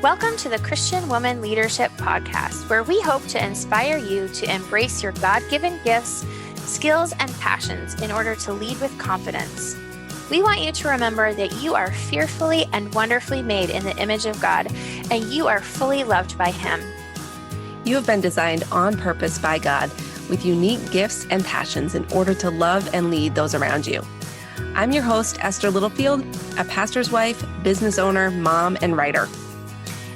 Welcome to the Christian Woman Leadership Podcast, where we hope to inspire you to embrace your God-given gifts, skills, and passions in order to lead with confidence. We want you to remember that you are fearfully and wonderfully made in the image of God, and you are fully loved by Him. You have been designed on purpose by God with unique gifts and passions in order to love and lead those around you. I'm your host, Esther Littlefield, a pastor's wife, business owner, mom, and writer.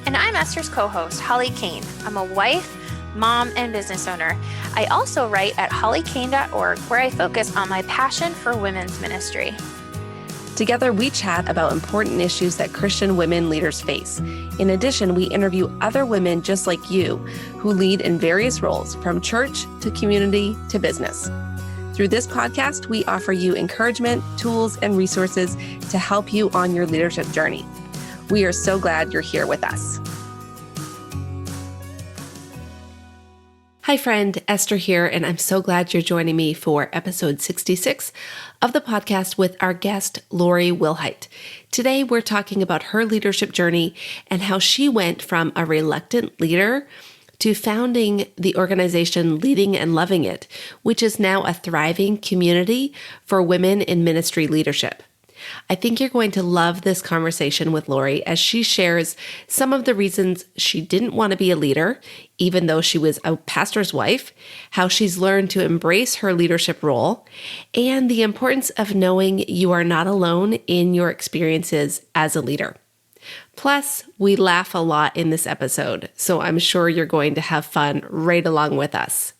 And I'm Esther's co-host, Holly Kane. I'm a wife, mom, and business owner. I also write at hollykane.org, where I focus on my passion for women's ministry. Together, we chat about important issues that Christian women leaders face. In addition, we interview other women just like you who lead in various roles, from church to community to business. Through this podcast, we offer you encouragement, tools, and resources to help you on your leadership journey. We are so glad you're here with us. Hi, friend. Esther here, and I'm so glad you're joining me for episode 66 of the podcast with our guest, Lori Wilhite. Today, we're talking about her leadership journey and how she went from a reluctant leader to founding the organization Leading and Loving It, which is now a thriving community for women in ministry leadership. I think you're going to love this conversation with Lori as she shares some of the reasons she didn't want to be a leader, even though she was a pastor's wife, how she's learned to embrace her leadership role, and the importance of knowing you are not alone in your experiences as a leader. Plus, we laugh a lot in this episode, so I'm sure you're going to have fun right along with us.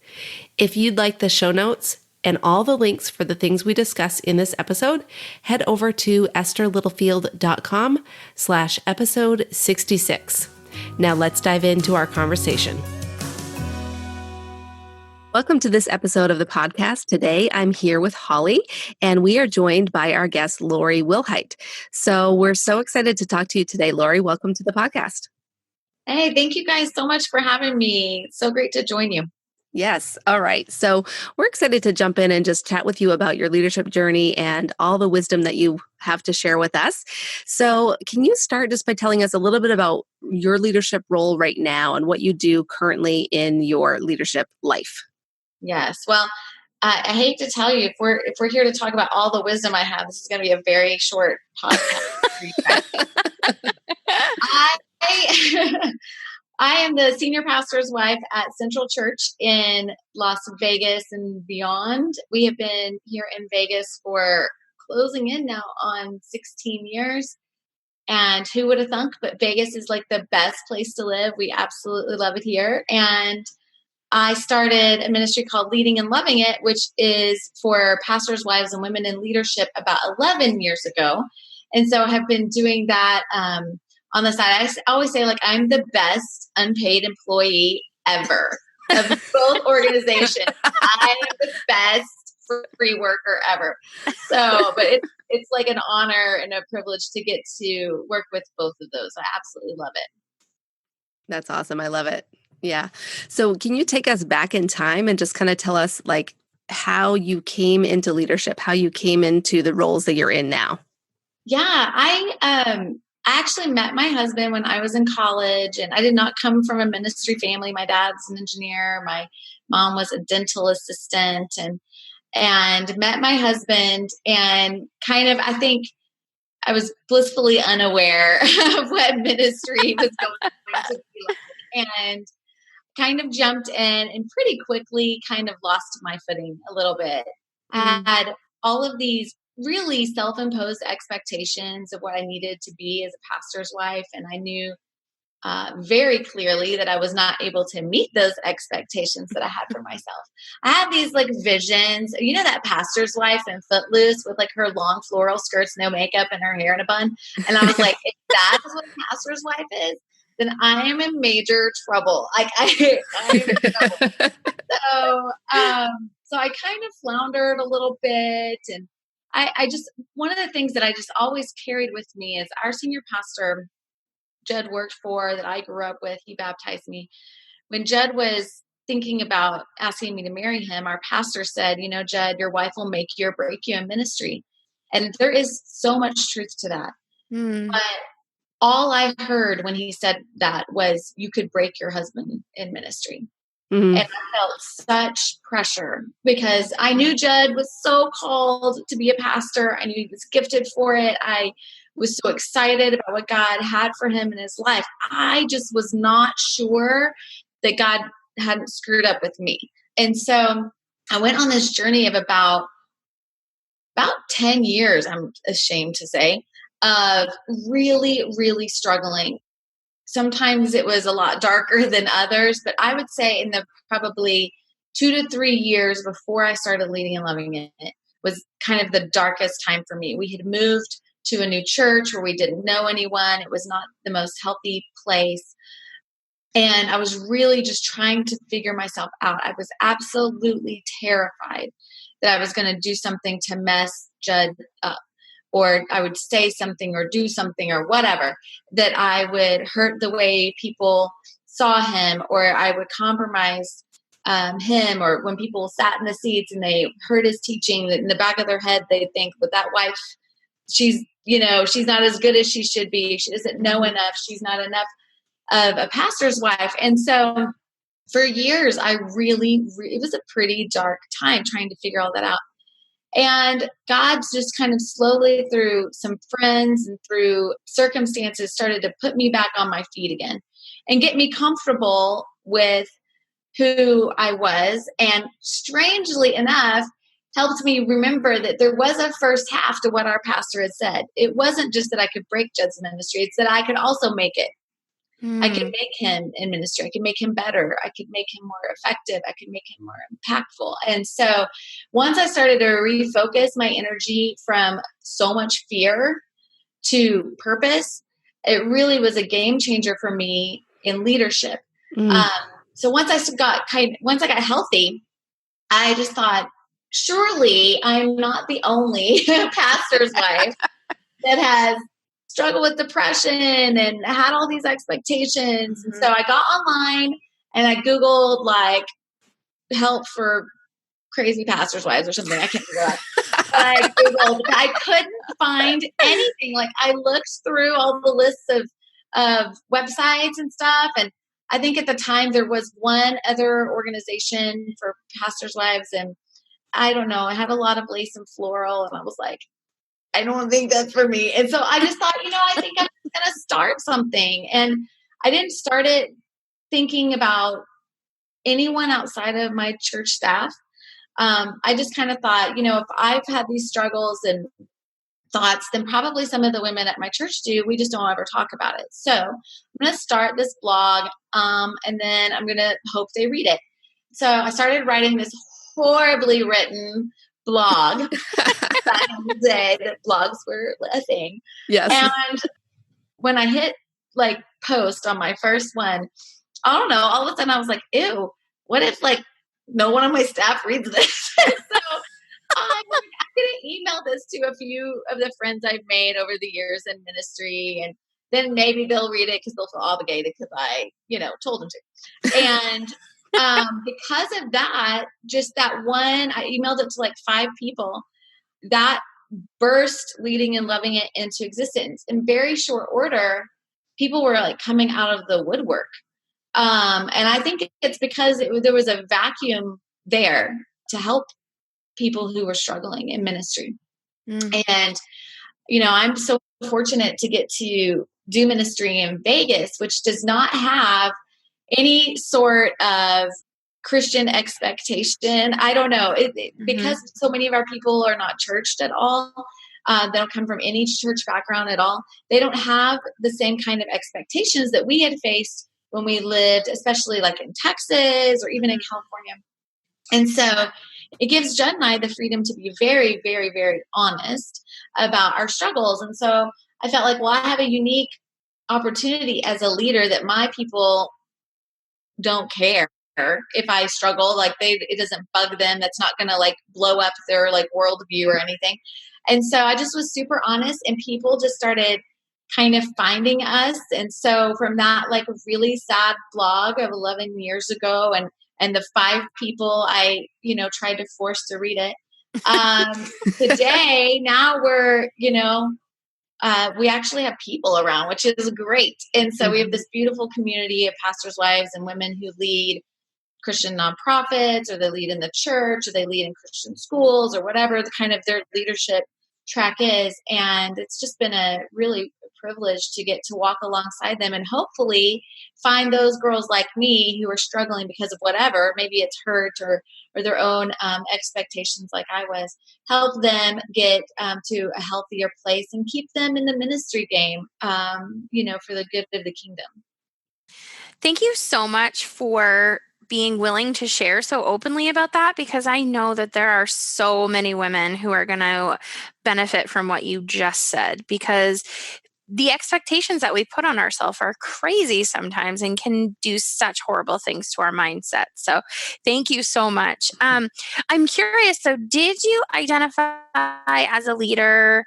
If you'd like the show notes and all the links for the things we discuss in this episode, head over to estherlittlefield.com/episode 66. Now let's dive into our conversation. Welcome to this episode of the podcast. Today, I'm here with Holly, and we are joined by our guest, Lori Wilhite. So we're so excited to talk to you today. Lori, welcome to the podcast. Hey, thank you guys so much for having me. So great to join you. Yes. All right. So we're excited to jump in and just chat with you about your leadership journey and all the wisdom that you have to share with us. So can you start just by telling us a little bit about your leadership role right now and what you do currently in your leadership life? Yes. Well, I hate to tell you, if we're here to talk about all the wisdom I have, this is going to be a very short podcast for you guys. I am the senior pastor's wife at Central Church in Las Vegas and beyond. We have been here in Vegas for closing in now on 16 years. And who would have thunk, but Vegas is like the best place to live. We absolutely love it here. And I started a ministry called Leading and Loving It, which is for pastors' wives and women in leadership about 11 years ago. And so I have been doing that on the side. I always say, like, I'm the best unpaid employee ever of both organizations. I am the best free worker ever. So, but it's like an honor and a privilege to get to work with both of those. I absolutely love it. That's awesome. I love it. Yeah. So can you take us back in time and just kind of tell us like how you came into leadership, how you came into the roles that you're in now? Yeah, I actually met my husband when I was in college, and I did not come from a ministry family. My dad's an engineer. My mom was a dental assistant, and met my husband, and kind of, I think I was blissfully unaware of what ministry was going to be like, and kind of jumped in and pretty quickly kind of lost my footing a little bit. I had all of these really self-imposed expectations of what I needed to be as a pastor's wife. And I knew very clearly that I was not able to meet those expectations that I had for myself. I had these like visions, you know, that pastor's wife in Footloose with like her long floral skirts, no makeup, and her hair in a bun. And I was like, if that is what a pastor's wife is, then I am in major trouble. Like I'm in trouble. So I kind of floundered a little bit. And I just, one of the things that I just always carried with me is our senior pastor, Judd worked for, that I grew up with. He baptized me. When Judd was thinking about asking me to marry him, our pastor said, you know, Judd, your wife will make you or break you in ministry. And there is so much truth to that. But all I heard when he said that was, you could break your husband in ministry. Mm-hmm. And I felt such pressure because I knew Judd was so called to be a pastor. I knew he was gifted for it. I was so excited about what God had for him in his life. I just was not sure that God hadn't screwed up with me. And so I went on this journey of about 10 years, I'm ashamed to say, of really, really struggling. Sometimes it was a lot darker than others, but I would say in the probably 2 to 3 years before I started leading and loving it was kind of the darkest time for me. We had moved to a new church where we didn't know anyone. It was not the most healthy place. And I was really just trying to figure myself out. I was absolutely terrified that I was going to do something to mess Judd up, or I would say something or do something or whatever, that I would hurt the way people saw him, or I would compromise him, or when people sat in the seats and they heard his teaching, in the back of their head, they think, but that wife, she's not as good as she should be. She doesn't know enough. She's not enough of a pastor's wife. And so for years, I really, it was a pretty dark time trying to figure all that out. And God's just kind of slowly, through some friends and through circumstances, started to put me back on my feet again and get me comfortable with who I was. And strangely enough, helped me remember that there was a first half to what our pastor had said. It wasn't just that I could break Judd's ministry, it's that I could also make it. I could make him in ministry. I could make him better. I could make him more effective. I could make him more impactful. And so once I started to refocus my energy from so much fear to purpose, it really was a game changer for me in leadership. So once I got healthy, I just thought, surely I'm not the only pastor's wife that has struggled with depression and had all these expectations. And so I got online and I Googled like help for crazy pastors' wives or something. I can't figure out. But I Googled, I couldn't find anything. Like I looked through all the lists of websites and stuff. And I think at the time there was one other organization for pastors' wives. And I don't know, I had a lot of lace and floral. And I was like, I don't think that's for me. And so I just thought, I think I'm going to start something. And I didn't start it thinking about anyone outside of my church staff. I just kind of thought, if I've had these struggles and thoughts, then probably some of the women at my church do. We just don't ever talk about it. So I'm going to start this blog, and then I'm going to hope they read it. So I started writing this horribly written blog back in the day that blogs were a thing. Yes. And when I hit like post on my first one, I don't know, all of a sudden I was like, ew, what if like no one on my staff reads this? So I'm going to email this to a few of the friends I've made over the years in ministry, and then maybe they'll read it because they'll feel obligated because I, told them to. And because of that, just that one, I emailed it to like 5 people. That burst leading and loving it into existence in very short order. People were like coming out of the woodwork. And I think it's because there was a vacuum there to help people who were struggling in ministry. And, I'm so fortunate to get to do ministry in Vegas, which does not have any sort of Christian expectation. I don't know. Because so many of our people are not churched at all. They don't come from any church background at all. They don't have the same kind of expectations that we had faced when we lived, especially like in Texas or even in California. And so it gives Judd and I the freedom to be very, very, very honest about our struggles. And so I felt like, well, I have a unique opportunity as a leader that my people don't care if I struggle. Like it doesn't bug them. That's not going to like blow up their like worldview or anything. And so I just was super honest, and people just started kind of finding us. And so from that like really sad blog of 11 years ago, and the 5 people I, tried to force to read it. Today, now we're, we actually have people around, which is great. And so we have this beautiful community of pastors' wives and women who lead Christian nonprofits, or they lead in the church, or they lead in Christian schools, or whatever the kind of their leadership track is. And it's just been a really privilege to get to walk alongside them and hopefully find those girls like me who are struggling because of whatever, maybe it's hurt or their own expectations like I was, help them get to a healthier place and keep them in the ministry game, for the good of the kingdom. Thank you so much for being willing to share so openly about that, because I know that there are so many women who are going to benefit from what you just said, because the expectations that we put on ourselves are crazy sometimes and can do such horrible things to our mindset. So thank you so much. I'm curious, so did you identify as a leader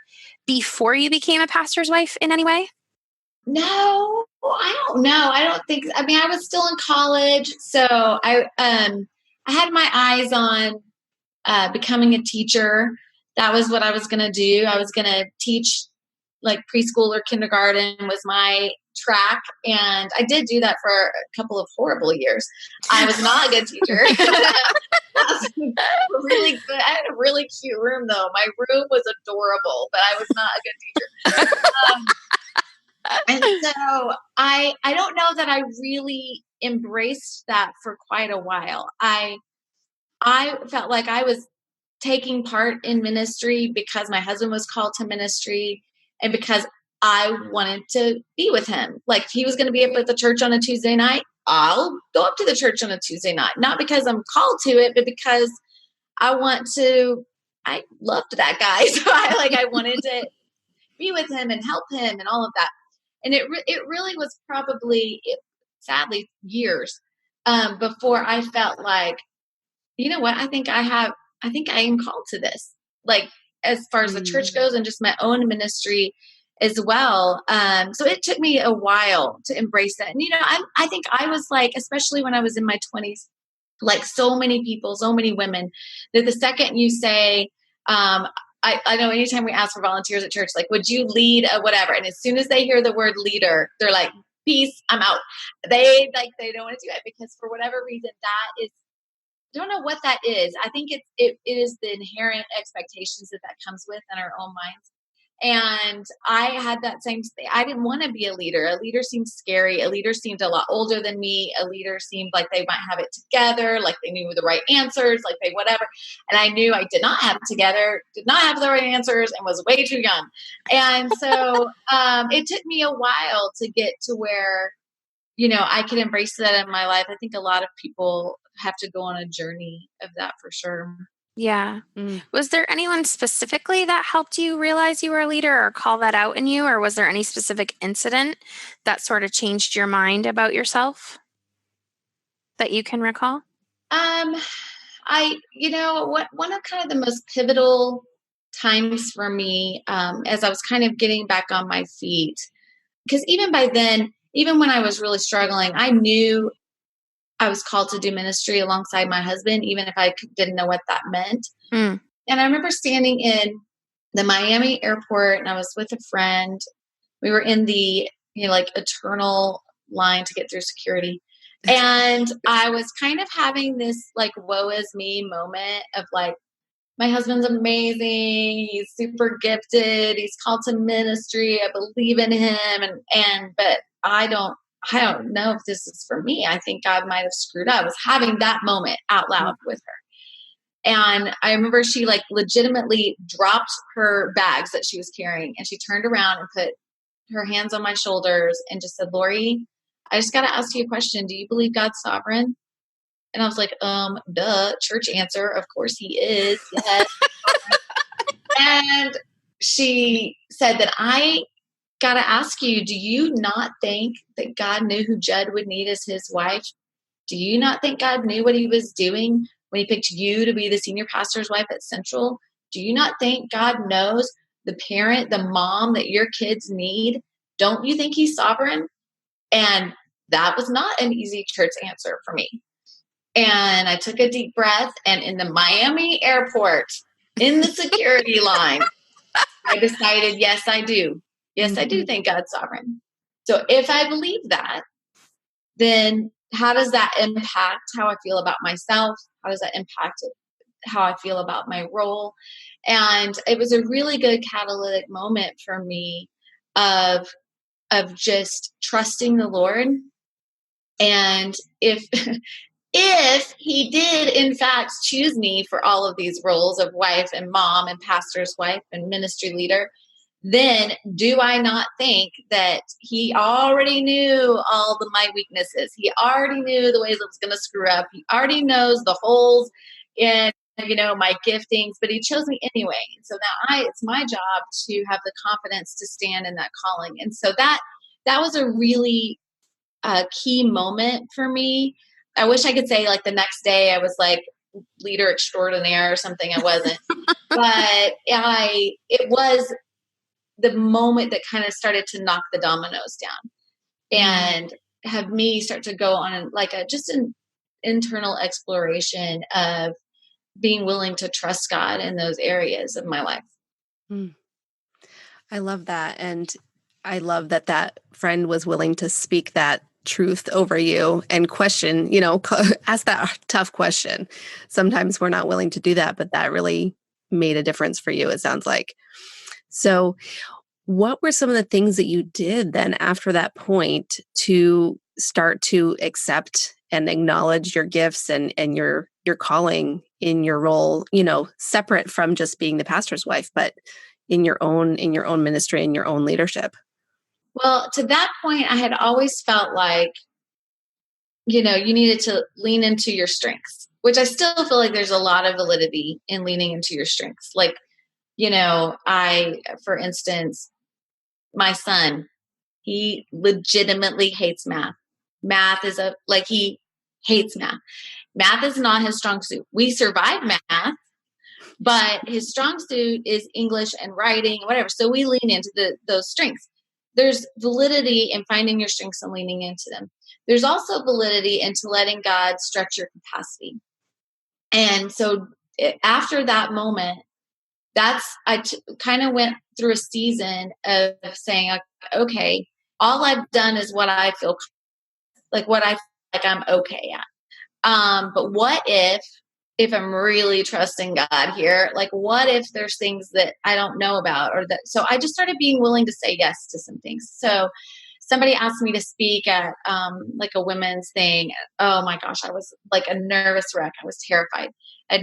before you became a pastor's wife in any way? No, I don't know. I don't think. I mean, I was still in college, so I had my eyes on becoming a teacher. That was what I was going to do. I was going to teach like preschool or kindergarten was my track, and I did do that for a couple of horrible years. I was not a good teacher. Really good. I had a really cute room though. My room was adorable, but I was not a good teacher. And so I don't know that I really embraced that for quite a while. I felt like I was taking part in ministry because my husband was called to ministry and because I wanted to be with him. Like he was going to be up at the church on a Tuesday night. I'll go up to the church on a Tuesday night, not because I'm called to it, but because I loved that guy. So I wanted to be with him and help him and all of that. And it really was probably, sadly, years before I felt like, you know what, I think I am called to this. Like as far as the church goes and just my own ministry as well. So it took me a while to embrace that. And, I think I was like, especially when I was in my 20s, like so many people, so many women, that the second you say, I know anytime we ask for volunteers at church, like, would you lead a whatever? And as soon as they hear the word leader, they're like, peace, I'm out. They don't want to do it because for whatever reason, that is, I don't know what that is. I think it is the inherent expectations that comes with in our own minds. And I had that same thing. I didn't want to be a leader. A leader seemed scary. A leader seemed a lot older than me. A leader seemed like they might have it together, like they knew the right answers, like they whatever. And I knew I did not have it together, did not have the right answers, and was way too young. And so it took me a while to get to where, I could embrace that in my life. I think a lot of people have to go on a journey of that for sure. Yeah. Was there anyone specifically that helped you realize you were a leader or call that out in you? Or was there any specific incident that sort of changed your mind about yourself that you can recall? One of kind of the most pivotal times for me, as I was kind of getting back on my feet, because even by then, even when I was really struggling, I knew I was called to do ministry alongside my husband, even if I didn't know what that meant. And I remember standing in the Miami airport and I was with a friend. We were in the, eternal line to get through security. And I was kind of having this like, woe is me moment of like, my husband's amazing. He's super gifted. He's called to ministry. I believe in him. But I don't know if this is for me. I think God might have screwed up. I was having that moment out loud with her. And I remember she like legitimately dropped her bags that she was carrying and she turned around and put her hands on my shoulders and just said, Lori, I just got to ask you a question. Do you believe God's sovereign? And I was like, duh, church answer. Of course he is. Yes. And she said that I got to ask you, do you not think that God knew who Judd would need as his wife? Do you not think God knew what he was doing when he picked you to be the senior pastor's wife at Central? Do you not think God knows the parent, the mom that your kids need? Don't you think he's sovereign? And that was not an easy church answer for me. And I took a deep breath, and in the Miami airport, in the security line, I decided, yes, I do. Yes, I do think God's sovereign. So if I believe that, then how does that impact how I feel about myself? How does that impact how I feel about my role? And it was a really good catalytic moment for me of just trusting the Lord. And if he did in fact choose me for all of these roles of wife and mom and pastor's wife and ministry leader, then do I not think that he already knew all of my weaknesses? He already knew the ways I was going to screw up. He already knows the holes in, my giftings, but he chose me anyway. And so now it's my job to have the confidence to stand in that calling. And so that was a really key moment for me. I wish I could say like the next day I was like leader extraordinaire or something. I wasn't, but it was the moment that kind of started to knock the dominoes down and have me start to go on just an internal exploration of being willing to trust God in those areas of my life. I love that. And I love that that friend was willing to speak that truth over you and question, ask that tough question. Sometimes we're not willing to do that, but that really made a difference for you, it sounds like. So what were some of the things that you did then after that point to start to accept and acknowledge your gifts and your calling in your role, separate from just being the pastor's wife, but in your own ministry and your own leadership? Well, to that point, I had always felt like, you needed to lean into your strengths, which I still feel like there's a lot of validity in leaning into your strengths. Like, for instance, my son, he legitimately hates math. Math is he hates math. Math is not his strong suit. We survive math, but his strong suit is English and writing, whatever. So we lean into those strengths. There's validity in finding your strengths and leaning into them. There's also validity into letting God stretch your capacity. And so after that moment, I kind of went through a season of saying, okay, all I've done is what I feel what I feel like I'm okay at. But what if I'm really trusting God here, what if there's things that I don't know about so I just started being willing to say yes to some things. So somebody asked me to speak at a women's thing. Oh my gosh, I was like a nervous wreck. I was terrified. I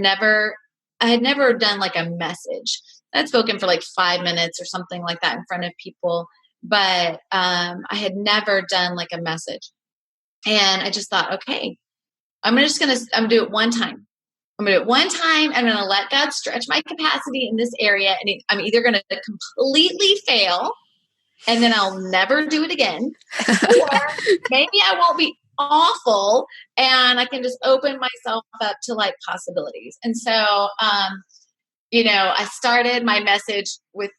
had never done a message. I'd spoken for 5 minutes or something like that in front of people, but I had never done a message. And I just thought, okay, I'm going to do it one time. I'm going to do it one time. I'm going to let God stretch my capacity in this area. And I'm either going to completely fail and then I'll never do it again, or maybe I won't be awful and I can just open myself up to possibilities. And so, I started my message with,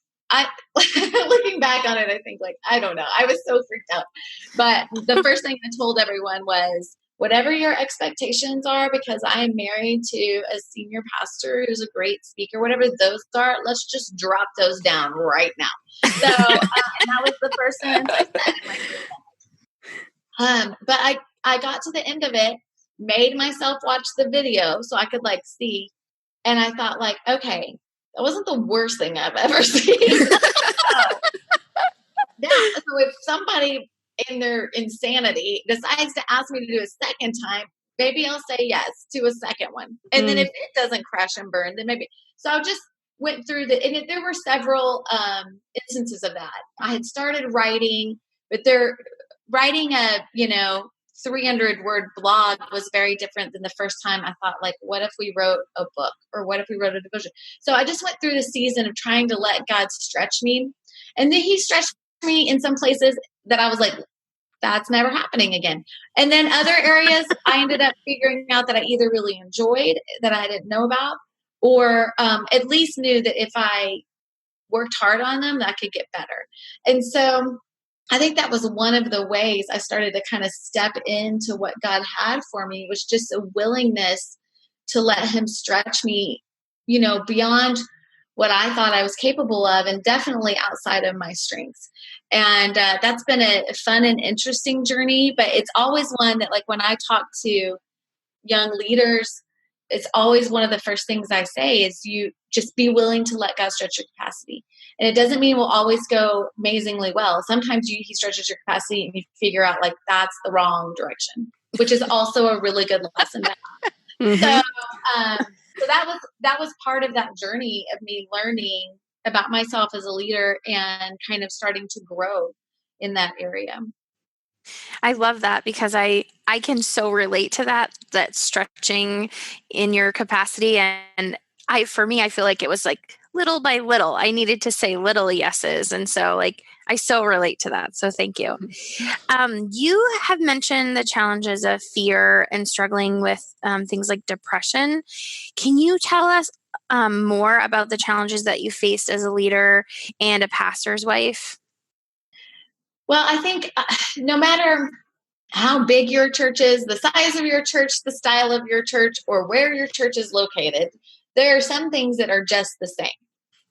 looking back on it, I think I don't know. I was so freaked out. But the first thing I told everyone was, whatever your expectations are, because I am married to a senior pastor who's a great speaker, whatever those are, let's just drop those down right now. So, and that was the first sentence I said in my but I got to the end of it, made myself watch the video so I could see, and I thought okay, that wasn't the worst thing I've ever seen. So if somebody in their insanity decides to ask me to do a second time, maybe I'll say yes to a second one. And then if it doesn't crash and burn, then maybe. So I just went through and there were several instances of that. I had started writing, but writing a 300-word blog was very different than the first time. I thought what if we wrote a book, or what if we wrote a devotion? So I just went through the season of trying to let God stretch me, and then he stretched me in some places that I was that's never happening again. And then other areas I ended up figuring out that I either really enjoyed that I didn't know about, or at least knew that if I worked hard on them, that I could get better. And so I think that was one of the ways I started to kind of step into what God had for me, was just a willingness to let him stretch me, beyond what I thought I was capable of, and definitely outside of my strengths. And that's been a fun and interesting journey, but it's always one that, like, when I talk to young leaders, it's always one of the first things I say is you just be willing to let God stretch your capacity. And it doesn't mean we'll always go amazingly well. Sometimes he stretches your capacity and you figure out, like, that's the wrong direction, which is also a really good lesson. Mm-hmm. So that was part of that journey of me learning about myself as a leader and kind of starting to grow in that area. I love that because I can so relate to that stretching in your capacity. And for me, I feel like it was like little by little, I needed to say little yeses. And so, like, I so relate to that. So thank you. You have mentioned the challenges of fear and struggling with things like depression. Can you tell us more about the challenges that you faced as a leader and a pastor's wife? Well, I think no matter how big your church is, the size of your church, the style of your church, or where your church is located, there are some things that are just the same.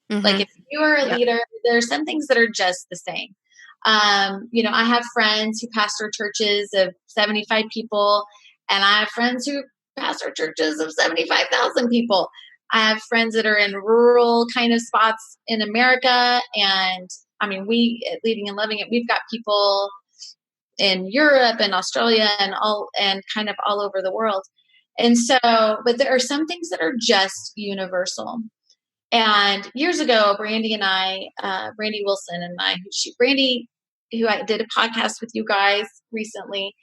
Mm-hmm. Like, if you are a leader, there are some things that are just the same. I have friends who pastor churches of 75 people, and I have friends who pastor churches of 75,000 people. I have friends that are in rural kind of spots in America. And I mean, we at Leading and Loving It, we've got people in Europe and Australia and kind of all over the world. And so, but there are some things that are just universal. And years ago, Brandy Wilson and I, Brandy, who I did a podcast with you guys recently,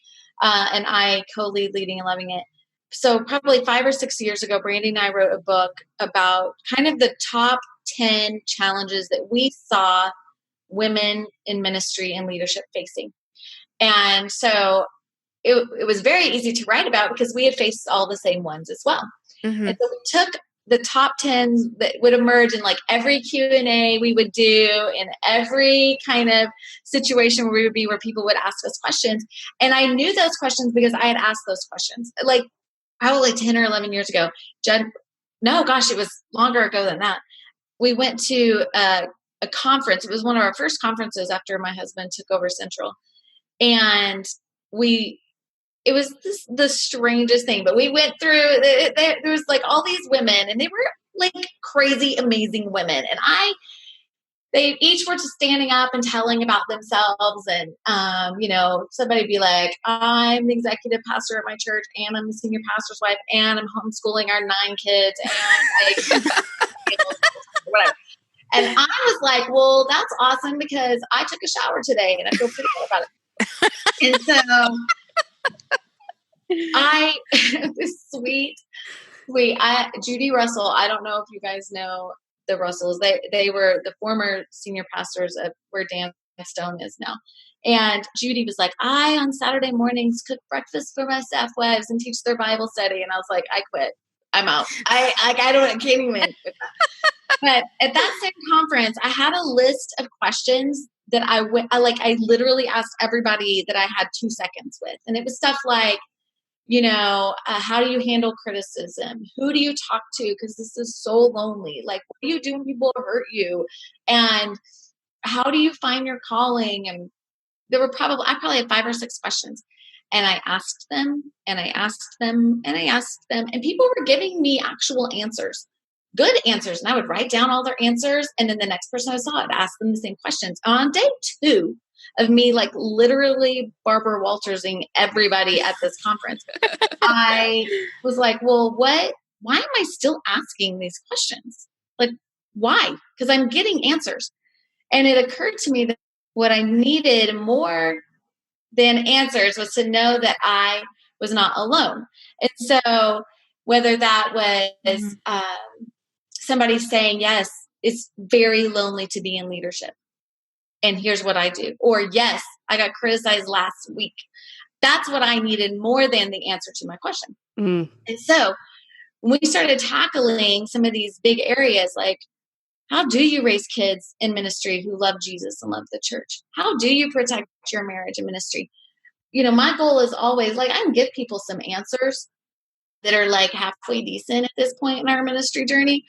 and I co-lead Leading and Loving It. So probably 5 or 6 years ago, Brandy and I wrote a book about kind of the top 10 challenges that we saw women in ministry and leadership facing. And so it was very easy to write about because we had faced all the same ones as well. Mm-hmm. And so we took the top 10 that would emerge in, like, every Q&A we would do, in every kind of situation where we would be, where people would ask us questions. And I knew those questions because I had asked those questions, like, probably 10 or 11 years ago. No, gosh, it was longer ago than that. We went to a conference. It was one of our first conferences after my husband took over Central. And it was the strangest thing, but we went through, there was like all these women, and they were like crazy, amazing women. And they each were just standing up and telling about themselves. And, somebody be like, I'm the executive pastor at my church, and I'm the senior pastor's wife, and I'm homeschooling our 9 kids, and whatever. And I was like, well, that's awesome because I took a shower today and I feel pretty good about it. And so Judy Russell, I don't know if you guys know the Russells. They were the former senior pastors of where Dan Stone is now. And Judy was like, I, on Saturday mornings, cook breakfast for my staff wives and teach their Bible study. And I was like, I quit. I'm out. I can't even with that. But at that same conference, I had a list of questions that I literally asked everybody that I had 2 seconds with. And it was stuff like, how do you handle criticism? Who do you talk to? Because this is so lonely. Like, what do you do when people hurt you? And how do you find your calling? And I probably had 5 or 6 questions. And I asked them, and I asked them, and I asked them, and people were giving me actual answers, good answers. And I would write down all their answers. And then the next person I saw, I'd ask them the same questions. On day 2 of me, like, literally Barbara Waltersing everybody at this conference, I was like, well, why am I still asking these questions? Like, why? Because I'm getting answers. And it occurred to me that what I needed more than answers was to know that I was not alone. And so whether that was somebody saying, yes, it's very lonely to be in leadership, and here's what I do. Or, yes, I got criticized last week. That's what I needed more than the answer to my question. Mm. And so when we started tackling some of these big areas, like, how do you raise kids in ministry who love Jesus and love the church? How do you protect your marriage and ministry? My goal is always, like, I can give people some answers that are like halfway decent at this point in our ministry journey.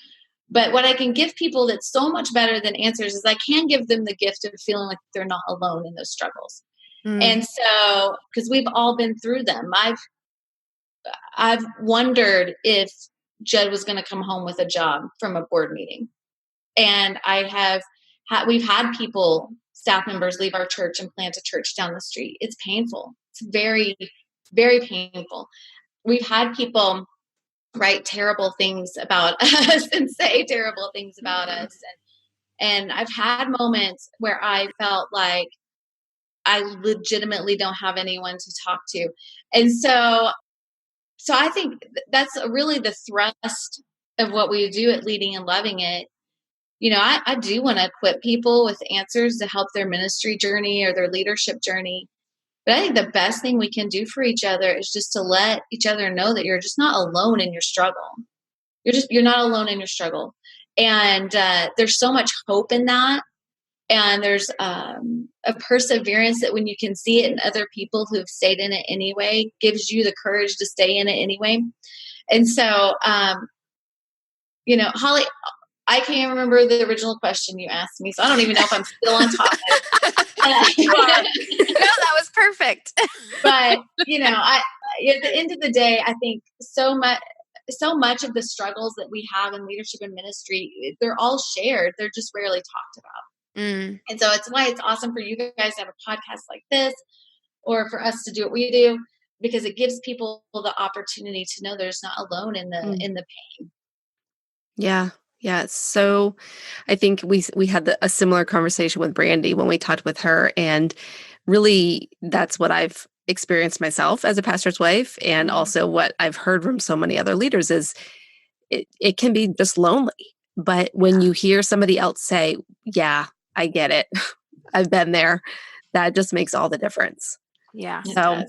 But what I can give people that's so much better than answers is I can give them the gift of feeling like they're not alone in those struggles. And so, because we've all been through them, I've wondered if Judd was going to come home with a job from a board meeting. And we've had people, staff members, leave our church and plant a church down the street. It's painful. It's very, very painful. We've had people write terrible things about us and say terrible things about us. And I've had moments where I felt like I legitimately don't have anyone to talk to. And so I think that's really the thrust of what we do at Leading and Loving It. I do want to equip people with answers to help their ministry journey or their leadership journey. But I think the best thing we can do for each other is just to let each other know that you're just not alone in your struggle. You're not alone in your struggle. And there's so much hope in that. And there's a perseverance that when you can see it in other people who've stayed in it anyway, gives you the courage to stay in it anyway. And so, Holly, I can't remember the original question you asked me, so I don't even know if I'm still on topic. You are. No, that was perfect. But, at the end of the day, I think so much of the struggles that we have in leadership and ministry, they're all shared. They're just rarely talked about. And so it's why it's awesome for you guys to have a podcast like this, or for us to do what we do, because it gives people the opportunity to know they're just not alone in the pain. Yeah. Yeah. So I think we had a similar conversation with Brandy when we talked with her. And really, that's what I've experienced myself as a pastor's wife. And also what I've heard from so many other leaders is it can be just lonely. But when you hear somebody else say, yeah, I get it, I've been there, that just makes all the difference. Yeah. So,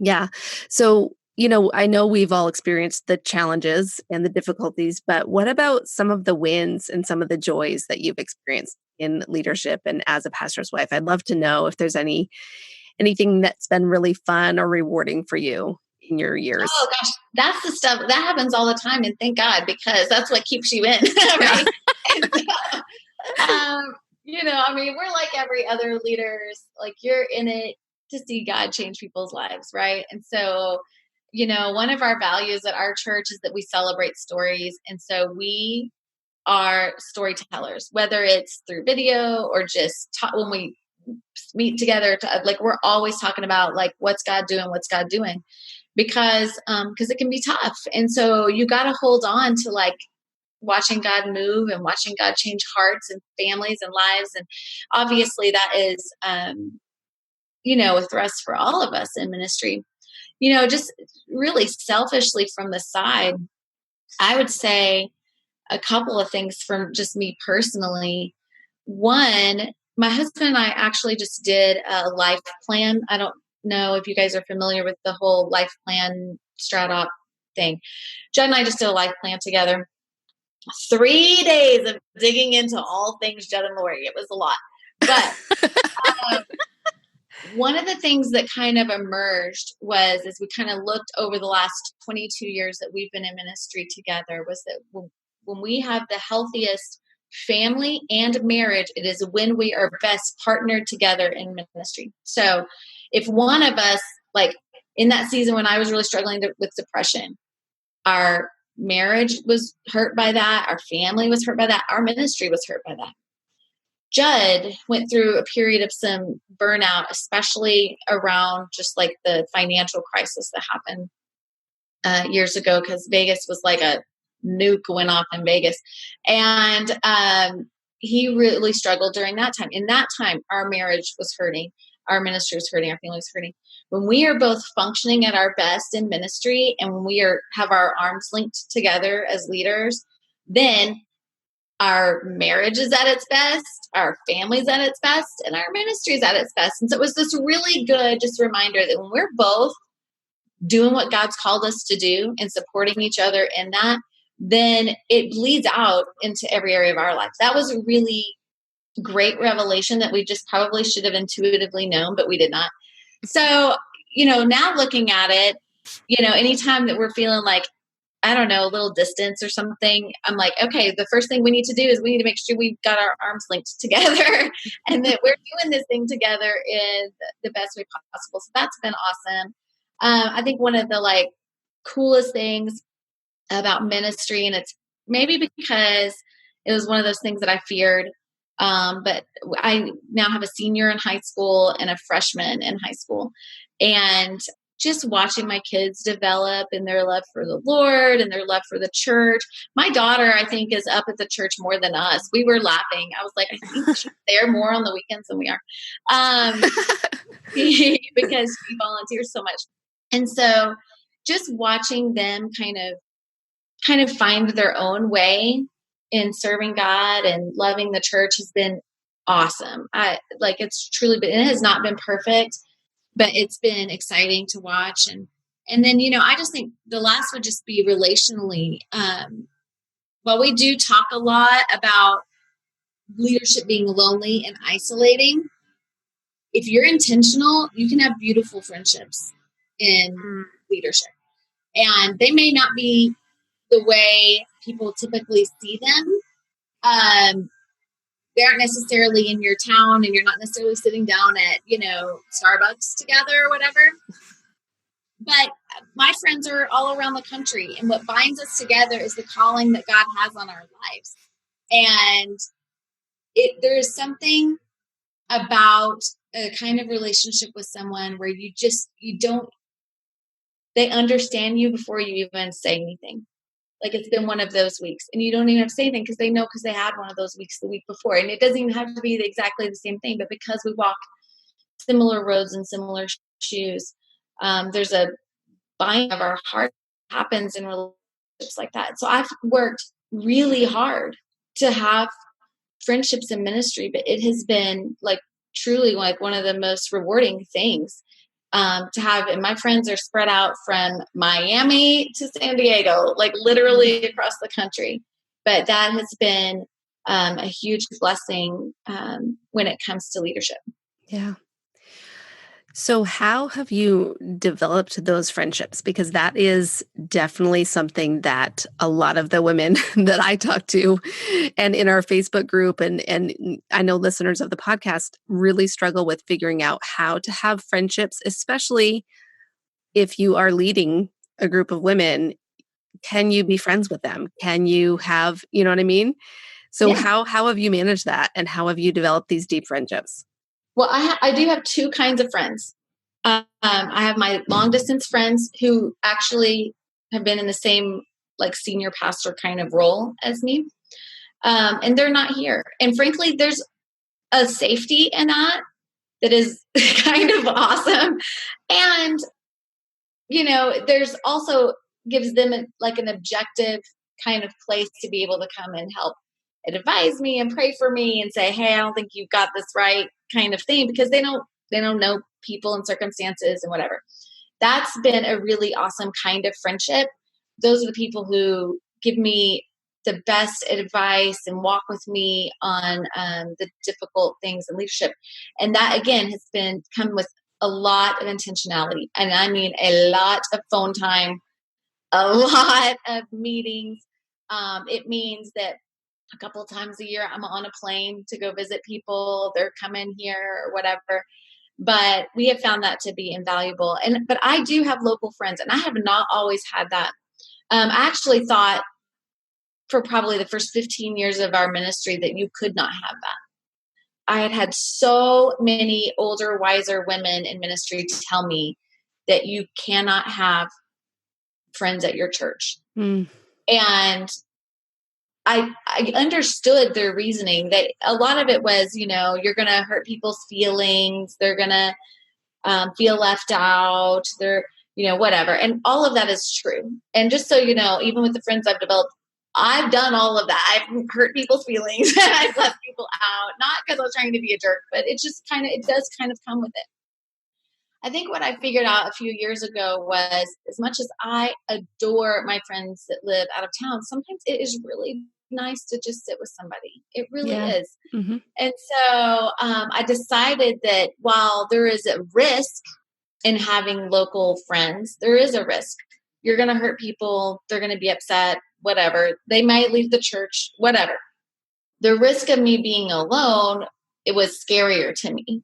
yeah. So, I know we've all experienced the challenges and the difficulties, but what about some of the wins and some of the joys that you've experienced in leadership and as a pastor's wife? I'd love to know if there's anything that's been really fun or rewarding for you in your years. Oh gosh, that's the stuff that happens all the time. And thank God, because that's what keeps you in, right? We're like every other leaders, like you're in it to see God change people's lives, right? And so, one of our values at our church is that we celebrate stories. And so we are storytellers, whether it's through video or just when we meet together, we're always talking about like, what's God doing? Because it can be tough. And so you got to hold on to like watching God move and watching God change hearts and families and lives. And obviously that is, a thrust for all of us in ministry. Just really selfishly from the side, I would say a couple of things from just me personally. One, my husband and I actually just did a life plan. I don't know if you guys are familiar with the whole life plan strat-op thing. Judd and I just did a life plan together. 3 days of digging into all things Judd and Lori. It was a lot. But one of the things that kind of emerged was, as we kind of looked over the last 22 years that we've been in ministry together, was that when we have the healthiest family and marriage, it is when we are best partnered together in ministry. So if one of us, like in that season when I was really struggling with depression, our marriage was hurt by that, our family was hurt by that, our ministry was hurt by that. Judd went through a period of some burnout, especially around just like the financial crisis that happened years ago, because Vegas was like a nuke went off in Vegas. And he really struggled during that time. In that time, our marriage was hurting. Our ministry was hurting. Our family was hurting. When we are both functioning at our best in ministry and when we have our arms linked together as leaders, then our marriage is at its best, our family's at its best, and our ministry is at its best. And so it was this really good just reminder that when we're both doing what God's called us to do and supporting each other in that, then it bleeds out into every area of our life. That was a really great revelation that we just probably should have intuitively known, but we did not. So, now looking at it, anytime that we're feeling like I don't know, a little distance or something, I'm like, okay, the first thing we need to do is we need to make sure we've got our arms linked together and that we're doing this thing together in the best way possible. So that's been awesome. I think one of the like coolest things about ministry, and it's maybe because it was one of those things that I feared. But I now have a senior in high school and a freshman in high school. And just watching my kids develop in their love for the Lord and their love for the church. My daughter, I think, is up at the church more than us. We were laughing. I was like, I think she's there more on the weekends than we are. Because she volunteers so much. And so just watching them kind of find their own way in serving God and loving the church has been awesome. It's truly been, it has not been perfect, but it's been exciting to watch. And then, I just think the last would just be relationally. While we do talk a lot about leadership being lonely and isolating, if you're intentional, you can have beautiful friendships in leadership. And they may not be the way people typically see them. They aren't necessarily in your town and you're not necessarily sitting down at, Starbucks together or whatever. But my friends are all around the country. And what binds us together is the calling that God has on our lives. And there is something about a kind of relationship with someone where they understand you before you even say anything. Like it's been one of those weeks and you don't even have to say anything because they had one of those weeks the week before. And it doesn't even have to be exactly the same thing, but because we walk similar roads and similar shoes, there's a binding of our heart happens in relationships like that. So I've worked really hard to have friendships in ministry, but it has been like truly like one of the most rewarding things to have. And my friends are spread out from Miami to San Diego, like literally across the country. But that has been a huge blessing when it comes to leadership. Yeah. So how have you developed those friendships? Because that is definitely something that a lot of the women that I talk to and in our Facebook group and I know listeners of the podcast really struggle with figuring out how to have friendships, especially if you are leading a group of women. Can you be friends with them? Can you have, you know what I mean? So Yeah. how have you managed that and how have you developed these deep friendships? Well, I do have two kinds of friends. I have my long distance friends who actually have been in the same like senior pastor kind of role as me. And they're not here. And frankly, there's a safety in that is kind of awesome. And, there's also gives them like an objective kind of place to be able to come and help and advise me and pray for me and say, hey, I don't think you've got this right kind of thing, because they don't know people and circumstances and whatever. That's been a really awesome kind of friendship. Those are the people who give me the best advice and walk with me on the difficult things in leadership. And that, again, has come with a lot of intentionality. And I mean a lot of phone time, a lot of meetings. It means that a couple of times a year I'm on a plane to go visit people. They're coming here or whatever. But we have found that to be invaluable. But I do have local friends, and I have not always had that. I actually thought for probably the first 15 years of our ministry that you could not have that. I had so many older, wiser women in ministry to tell me that you cannot have friends at your church. And I understood their reasoning, that a lot of it was, you're going to hurt people's feelings. They're going to feel left out. They're, whatever. And all of that is true. And just so you know, even with the friends I've developed, I've done all of that. I've hurt people's feelings. I've left people out, not because I was trying to be a jerk, but it does kind of come with it. I think what I figured out a few years ago was, as much as I adore my friends that live out of town, sometimes it is really nice to just sit with somebody. It really is. Mm-hmm. And so I decided that while there is a risk in having local friends, there is a risk You're going to hurt people. They're going to be upset, whatever. They might leave the church, whatever. The risk of me being alone, it was scarier to me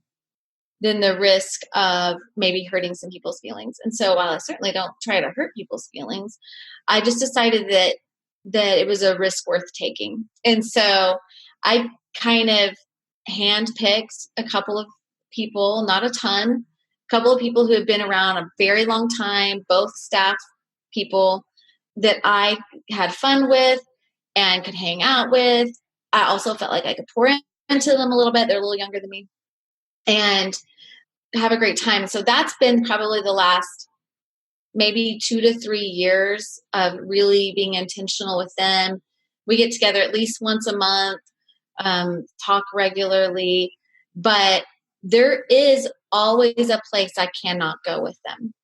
than the risk of maybe hurting some people's feelings. And so while I certainly don't try to hurt people's feelings, I just decided that it was a risk worth taking. And so I kind of handpicked a couple of people, not a ton, a couple of people who have been around a very long time, both staff people that I had fun with and could hang out with. I also felt like I could pour into them a little bit. They're a little younger than me and have a great time. So that's been probably the last maybe 2 to 3 years of really being intentional with them. We get together at least once a month, talk regularly, but there is always a place I cannot go with them.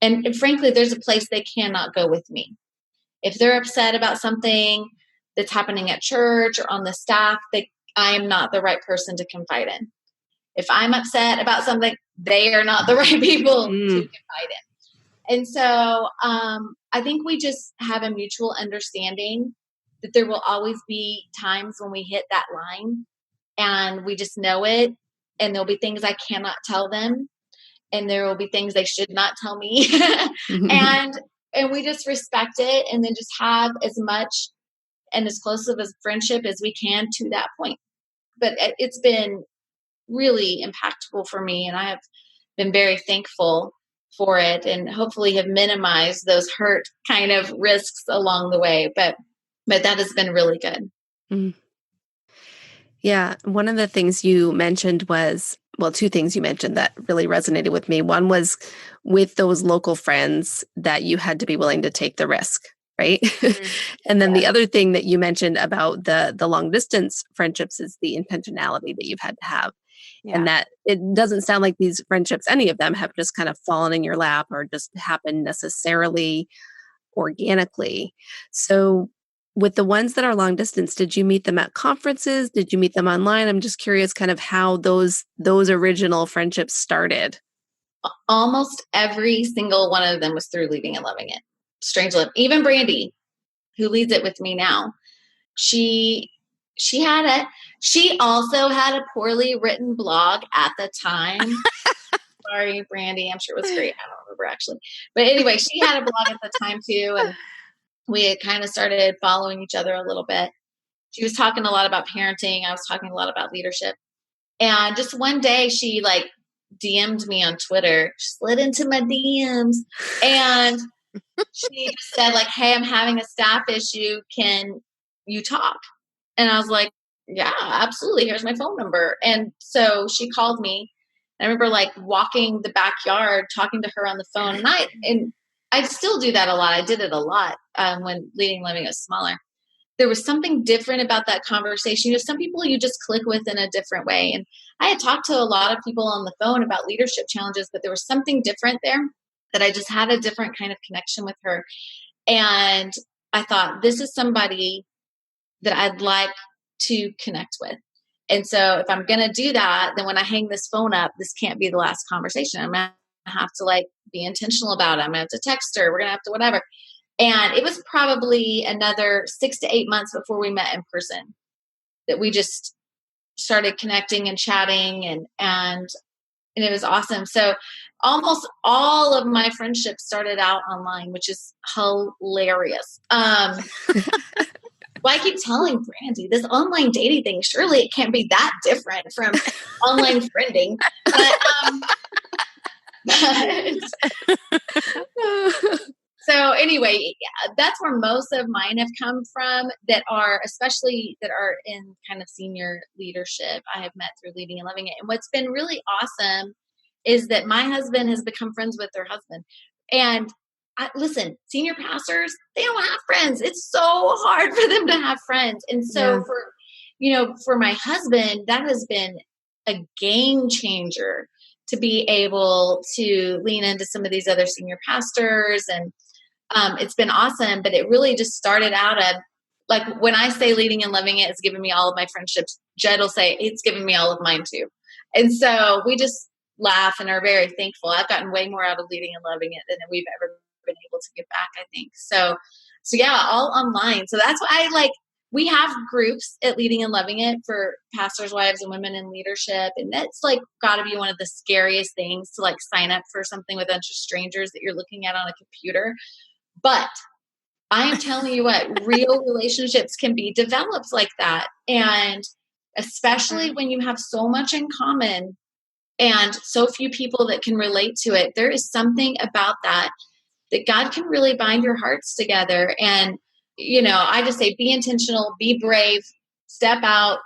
And frankly, there's a place they cannot go with me. If they're upset about something that's happening at church or on the staff, I am not the right person to confide in. If I'm upset about something, they are not the right people to confide in. And so I think we just have a mutual understanding that there will always be times when we hit that line and we just know it. And there'll be things I cannot tell them. And there will be things they should not tell me. and we just respect it and then just have as much and as close of a friendship as we can to that point. But it's been really impactful for me, and I have been very thankful for it and hopefully have minimized those hurt kind of risks along the way. But that has been really good. Mm. Yeah. One of the things you mentioned was, well, two things you mentioned that really resonated with me. One was with those local friends that you had to be willing to take the risk, right? And then the other thing that you mentioned about the long distance friendships is the intentionality that you've had to have. Yeah. And that it doesn't sound like these friendships, any of them, have just kind of fallen in your lap or just happened necessarily organically. So with the ones that are long distance, did you meet them at conferences? Did you meet them online? I'm just curious kind of how those original friendships started. Almost every single one of them was through Leading and Loving It. Strangely, even Brandy, who leads it with me now, she also had a poorly written blog at the time. Sorry, Brandy. I'm sure it was great. I don't remember actually. But anyway, she had a blog at the time too. And we had kind of started following each other a little bit. She was talking a lot about parenting. I was talking a lot about leadership. And just one day she DM'd me on Twitter. She slid into my DMs and she just said hey, I'm having a staff issue. Can you talk? And I was like, yeah, absolutely. Here's my phone number. And so she called me. I remember walking the backyard, talking to her on the phone. And I still do that a lot. I did it a lot when Leading and Living was smaller. There was something different about that conversation. Some people you just click with in a different way. And I had talked to a lot of people on the phone about leadership challenges, but there was something different there that I just had a different kind of connection with her. And I thought, this is somebody that I'd like to connect with. And so if I'm going to do that, then when I hang this phone up, this can't be the last conversation. I'm going to have to be intentional about it. I'm going to have to text her. We're going to have to whatever. And it was probably another 6 to 8 months before we met in person that we just started connecting and chatting and it was awesome. So almost all of my friendships started out online, which is hilarious. Well, I keep telling Brandy, this online dating thing, surely it can't be that different from online friending. So anyway, that's where most of mine have come from especially that are in kind of senior leadership. I have met through Leading and Loving It. And what's been really awesome is that my husband has become friends with their husband. And listen, senior pastors, they don't have friends. It's so hard for them to have friends. And so for my husband, that has been a game changer to be able to lean into some of these other senior pastors. And it's been awesome, but it really just started out of when I say Leading and Loving It, it's given me all of my friendships. Jed will say it's given me all of mine too. And so we just laugh and are very thankful. I've gotten way more out of Leading and Loving It than we've ever been able to give back, I think. So yeah, all online. So that's why we have groups at Leading and Loving It for pastors' wives and women in leadership. And that's got to be one of the scariest things to sign up for something with a bunch of strangers that you're looking at on a computer. But I am telling you what, real relationships can be developed like that. And especially when you have so much in common and so few people that can relate to it, there is something about that God can really bind your hearts together. And, I just say, be intentional, be brave, step out,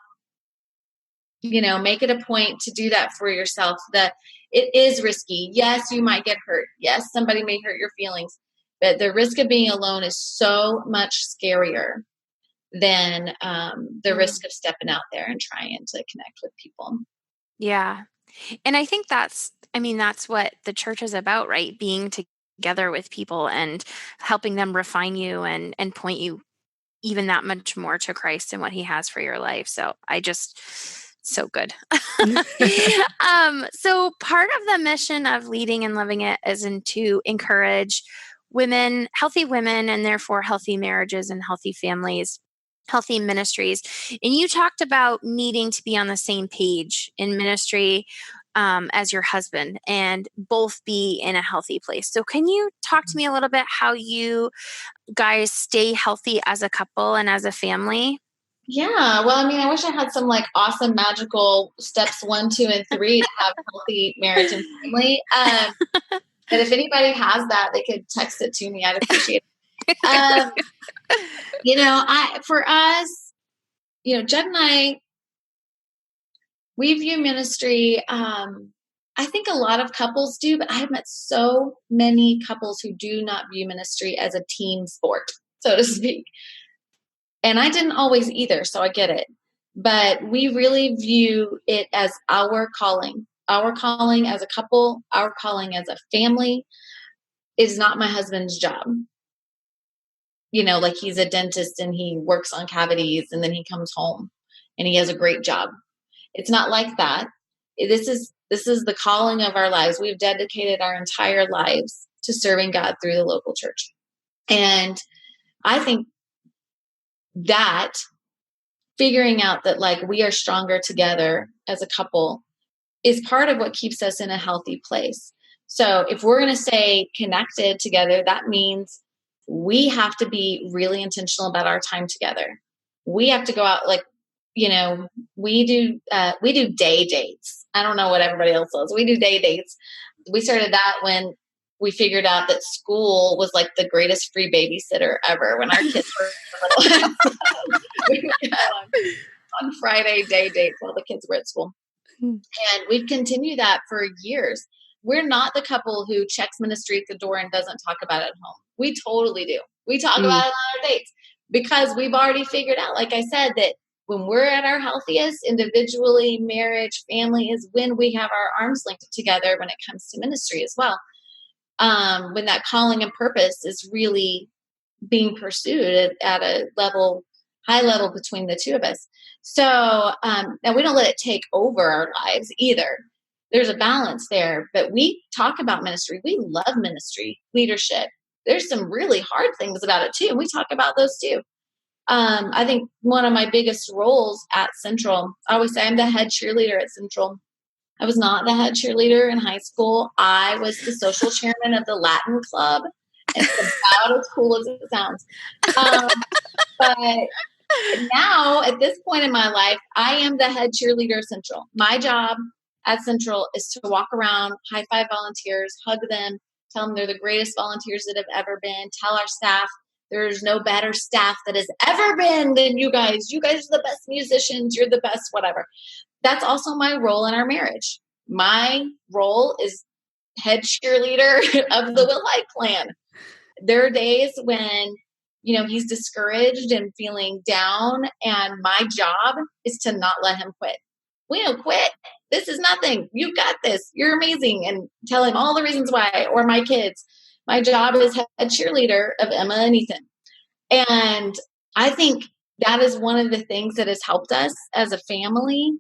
make it a point to do that for yourself. That it is risky. Yes, you might get hurt. Yes, somebody may hurt your feelings, but the risk of being alone is so much scarier than the risk of stepping out there and trying to connect with people. Yeah. And I think that's what the church is about, right? Being together with people and helping them refine you and point you even that much more to Christ and what he has for your life. So so good. So part of the mission of Leading and Loving It is to encourage healthy women, and therefore healthy marriages and healthy families, healthy ministries. And you talked about needing to be on the same page in ministry as your husband and both be in a healthy place. So can you talk to me a little bit how you guys stay healthy as a couple and as a family? Yeah. Well, I wish I had some awesome magical steps 1, 2, and 3 to have a healthy marriage and family. But if anybody has that, they could text it to me. I'd appreciate it. For us, Jed and I, we view ministry. I think a lot of couples do, but I have met so many couples who do not view ministry as a team sport, so to speak. And I didn't always either, so I get it. But we really view it as our calling as a couple, our calling as a family. Is not my husband's job. He's a dentist and he works on cavities and then he comes home and he has a great job. It's not like that. This is the calling of our lives. We've dedicated our entire lives to serving God through the local church. And I think that figuring out that we are stronger together as a couple is part of what keeps us in a healthy place. So if we're going to stay connected together, that means we have to be really intentional about our time together. We have to go out, we do day dates. I don't know what everybody else does. We do day dates. We started that when we figured out that school was the greatest free babysitter ever when our kids were little. We would go on Friday day dates while the kids were at school. And we've continued that for years. We're not the couple who checks ministry at the door and doesn't talk about it at home. We totally do. We talk about it on our dates because we've already figured out, like I said, that when we're at our healthiest, individually, marriage, family, is when we have our arms linked together when it comes to ministry as well. When that calling and purpose is really being pursued at a high level between the two of us. So, and we don't let it take over our lives either. There's a balance there, but we talk about ministry. We love ministry, leadership. There's some really hard things about it too. And we talk about those too. I think one of my biggest roles at Central, I always say I'm the head cheerleader at Central. I was not the head cheerleader in high school. I was the social chairman of the Latin club. It's about as cool as it sounds. But now, at this point in my life, I am the head cheerleader at Central. My job at Central is to walk around, high five volunteers, hug them, tell them they're the greatest volunteers that have ever been, tell our staff there's no better staff that has ever been than you guys. You guys are the best musicians. You're the best, whatever. That's also my role in our marriage. My role is head cheerleader of the Wilhite clan. There are days when, he's discouraged and feeling down, and my job is to not let him quit. We don't quit. This is nothing. You got this. You're amazing. And tell him all the reasons why, or my kids. My job is head cheerleader of Emma and Ethan. And I think that is one of the things that has helped us as a family.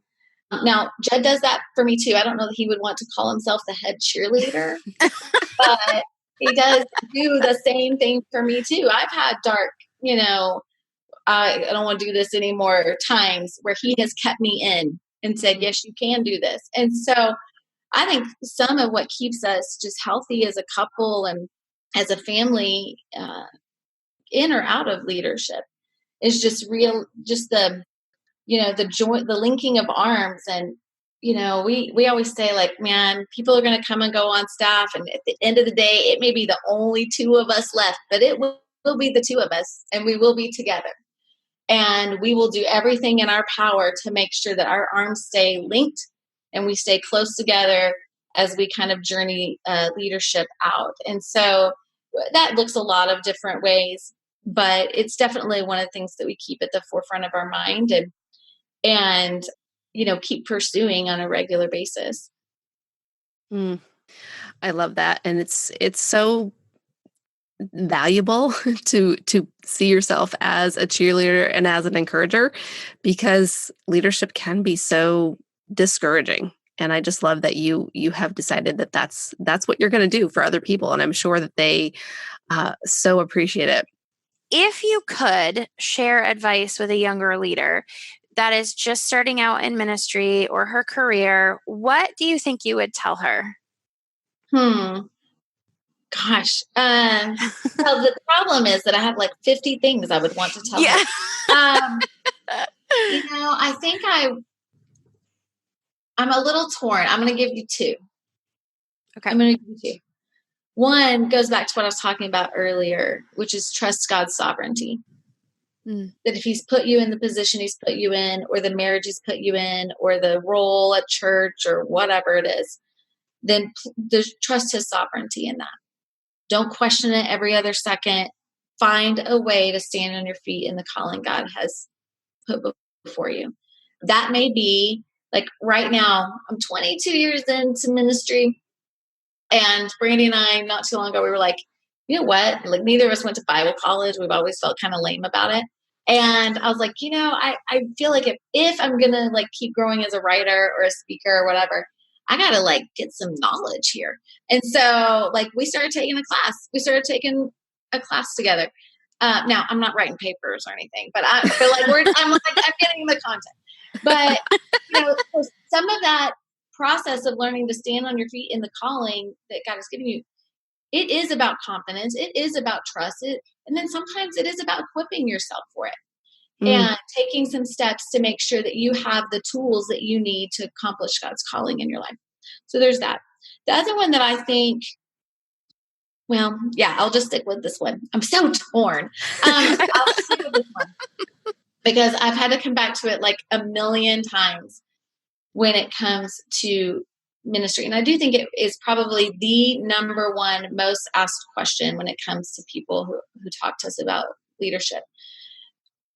Now, Jed does that for me too. I don't know that he would want to call himself the head cheerleader, but he does do the same thing for me too. I've had dark, I don't want to do this anymore times where he has kept me in and said, yes, you can do this. And so I think some of what keeps us just healthy as a couple and as a family, in or out of leadership, is just the joint, the linking of arms. And, we always say, like, man, people are going to come and go on staff. And at the end of the day, it may be the only two of us left, but it will be the two of us, and we will be together. And we will do everything in our power to make sure that our arms stay linked and we stay close together as we kind of journey leadership out. And so that looks a lot of different ways, but it's definitely one of the things that we keep at the forefront of our mind and keep pursuing on a regular basis. I love that. And it's so valuable to see yourself as a cheerleader and as an encourager, because leadership can be so discouraging. And I just love that you have decided that that's what you're going to do for other people. And I'm sure that they so appreciate it. If you could share advice with a younger leader that is just starting out in ministry or her career, what do you think you would tell her? Gosh. Well, the problem is that I have like 50 things I would want to tell her. I think I'm a little torn. I'm going to give you two. Okay. I'm going to give you two. One goes back to what I was talking about earlier, which is trust God's sovereignty. That if he's put you in the position he's put you in, or the marriage he's put you in, or the role at church, or whatever it is, then trust his sovereignty in that. Don't question it every other second. Find a way to stand on your feet in the calling God has put before you. That may be like right now, I'm 22 years into ministry. And Brandy and I, not too long ago, we were like, you know what? Like, neither of us went to Bible college. We've always felt kind of lame about it. And I was like, I feel like if I'm going to like keep growing as a writer or a speaker or whatever, I got to like get some knowledge here. And so like we started taking a class. We started taking a class together. Now I'm not writing papers or anything, but I'm getting the content. But some of that process of learning to stand on your feet in the calling that God has given you, it is about confidence. It is about trust. And then sometimes it is about equipping yourself for it and taking some steps to make sure that you have the tools that you need to accomplish God's calling in your life. So there's that. The other one that I think, I'll just stick with this one. I'm so torn. I'll stick with this one because I've had to come back to it like a million times when it comes to ministry. And I do think it is probably the number one most asked question when it comes to people who talk to us about leadership.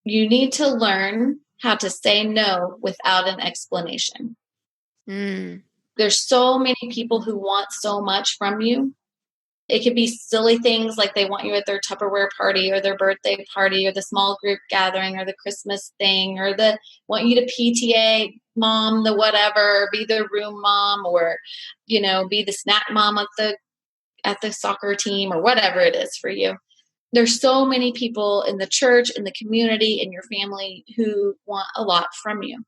You need to learn how to say no without an explanation. There's so many people who want so much from you. It could be silly things like they want you at their Tupperware party or their birthday party or the small group gathering or the Christmas thing, or want you to PTA mom, the whatever, be the room mom, or, be the snack mom at the soccer team or whatever it is for you. There's so many people in the church, in the community, in your family who want a lot from you.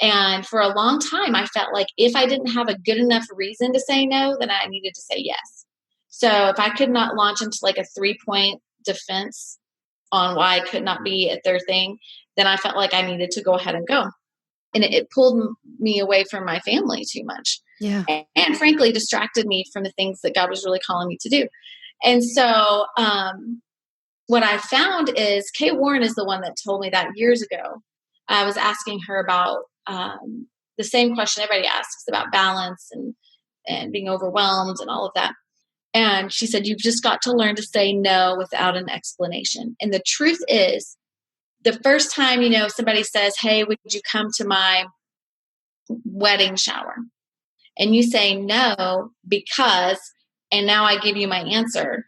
And for a long time, I felt like if I didn't have a good enough reason to say no, then I needed to say yes. So if I could not launch into like a 3-point defense on why I could not be at their thing, then I felt like I needed to go ahead and go. And it pulled me away from my family too much. Yeah. And frankly, distracted me from the things that God was really calling me to do. And so what I found is Kay Warren is the one that told me that years ago. I was asking her about the same question everybody asks about balance and being overwhelmed and all of that. And she said, you've just got to learn to say no without an explanation. And the truth is, the first time, somebody says, hey, would you come to my wedding shower? And you say no because, and now I give you my answer.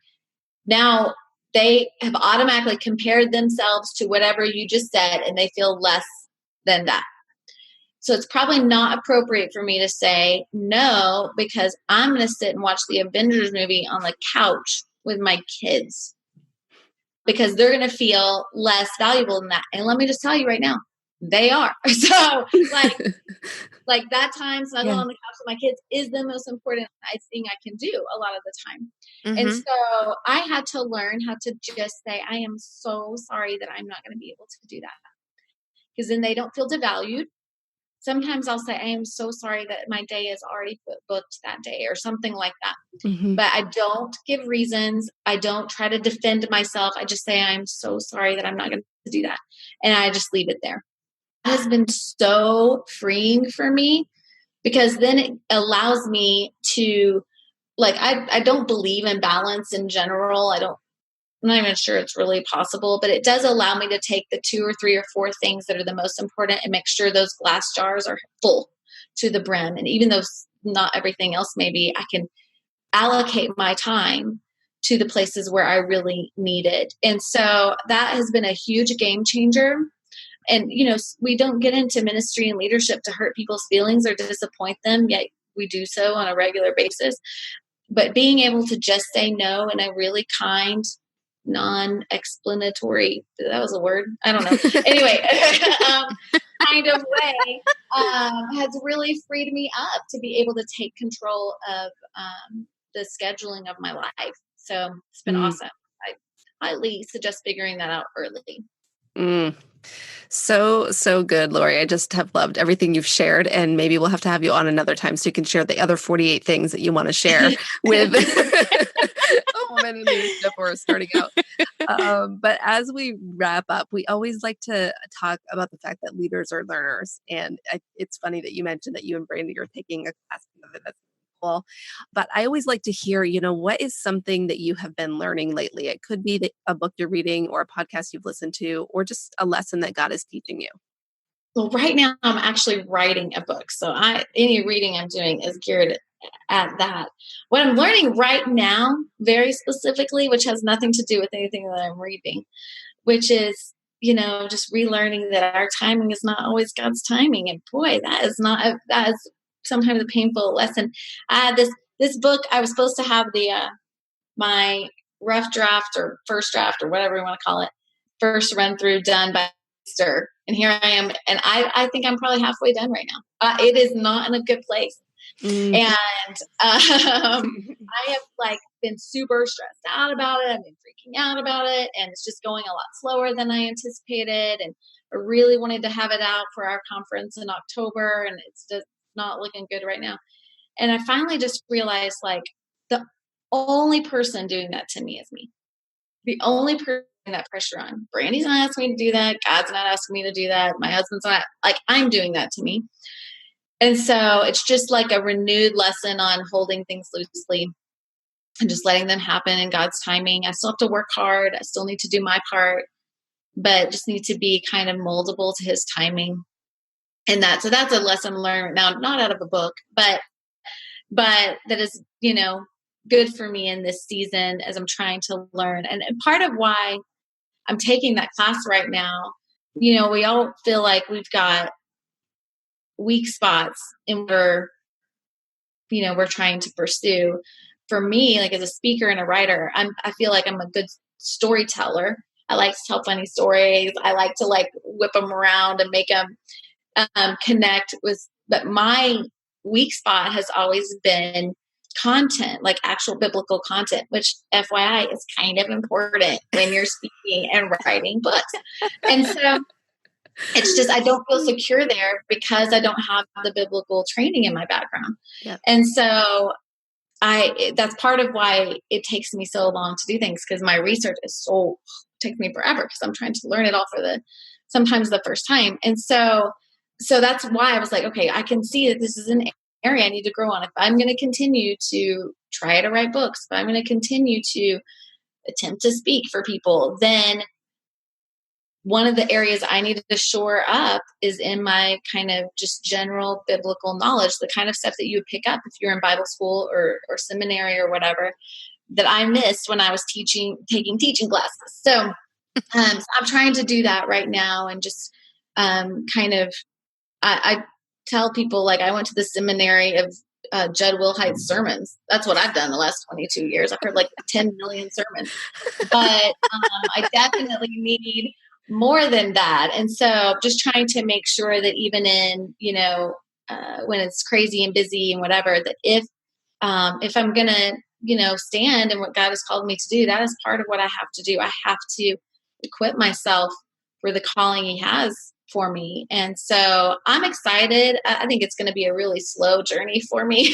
Now they have automatically compared themselves to whatever you just said, and they feel less than that. So it's probably not appropriate for me to say no, because I'm going to sit and watch the Avengers movie on the couch with my kids, because they're going to feel less valuable than that. And let me just tell you right now, they are. So like that time snuggling on the couch with my kids is the most important thing I can do a lot of the time. And so I had to learn how to just say, I am so sorry that I'm not going to be able to do that. Because then they don't feel devalued. Sometimes I'll say, I am so sorry that my day is already booked that day, or something like that. But I don't give reasons. I don't try to defend myself. I just say, I'm so sorry that I'm not going to do that. And I just leave it there. It has been so freeing for me, because then it allows me to, like, I don't believe in balance in general. I'm not even sure it's really possible, but it does allow me to take the 2 or 3 or 4 things that are the most important and make sure those glass jars are full to the brim. And even though not everything else, maybe I can allocate my time to the places where I really need it. And so that has been a huge game changer. And, we don't get into ministry and leadership to hurt people's feelings or disappoint them, yet we do so on a regular basis. But being able to just say no in a really kind, non-explanatory, that was a word, I don't know, anyway, kind of way, has really freed me up to be able to take control of the scheduling of my life. So it's been awesome. I highly suggest figuring that out early. So good, Lori. I just have loved everything you've shared, and maybe we'll have to have you on another time so you can share the other 48 things that you want to share with a woman in leadership or starting out. But as we wrap up, we always like to talk about the fact that leaders are learners. And it's funny that you mentioned that you and Brandy are taking a class together. That's cool. But I always like to hear, what is something that you have been learning lately? It could be a book you're reading or a podcast you've listened to, or just a lesson that God is teaching you. Well, right now I'm actually writing a book. So any reading I'm doing is geared at that. What I'm learning right now, very specifically, which has nothing to do with anything that I'm reading, which is, just relearning that our timing is not always God's timing. And boy, that is sometimes a painful lesson. This book, I was supposed to have my rough draft or first draft or whatever you want to call it, first run through done by Easter. And here I am. And I think I'm probably halfway done right now. It is not in a good place. And I have been super stressed out about it. I've been freaking out about it. And it's just going a lot slower than I anticipated. And I really wanted to have it out for our conference in October. And it's just not looking good right now. And I finally just realized the only person doing that to me is me. The only person that pressure on. Brandy's not asking me to do that. God's not asking me to do that. My husband's not, I'm doing that to me. And so it's just like a renewed lesson on holding things loosely and just letting them happen in God's timing. I still have to work hard. I still need to do my part, but just need to be kind of moldable to his timing. And so that's a lesson learned now, not out of a book, but that is, good for me in this season as I'm trying to learn. And part of why I'm taking that class right now, we all feel like we've got weak spots and we're trying to pursue. For me, as a speaker and a writer, I feel like I'm a good storyteller. I like to tell funny stories. I like to whip them around and make them connect with, but my weak spot has always been content, actual biblical content, which FYI is kind of important when you're speaking and writing books. And so it's just, I don't feel secure there because I don't have the biblical training in my background. Yep. And so that's part of why it takes me so long to do things, because my research takes me forever because I'm trying to learn it all for sometimes the first time. And so that's why I was like, okay, I can see that this is an area I need to grow on. If I'm going to continue to try to write books, if I'm going to continue to attempt to speak for people, then one of the areas I needed to shore up is in my kind of just general biblical knowledge, the kind of stuff that you would pick up if you're in Bible school or seminary or whatever, that I missed when I was taking teaching classes. So I'm trying to do that right now, and just kind of, tell people, like, I went to the seminary of Judd Wilhite's sermons. That's what I've done the last 22 years. I've heard like 10 million sermons, but I definitely need more than that. And so just trying to make sure that even in, when it's crazy and busy and whatever, that if I'm going to, stand in what God has called me to do, that is part of what I have to do. I have to equip myself for the calling He has for me. And so I'm excited. I think it's going to be a really slow journey for me,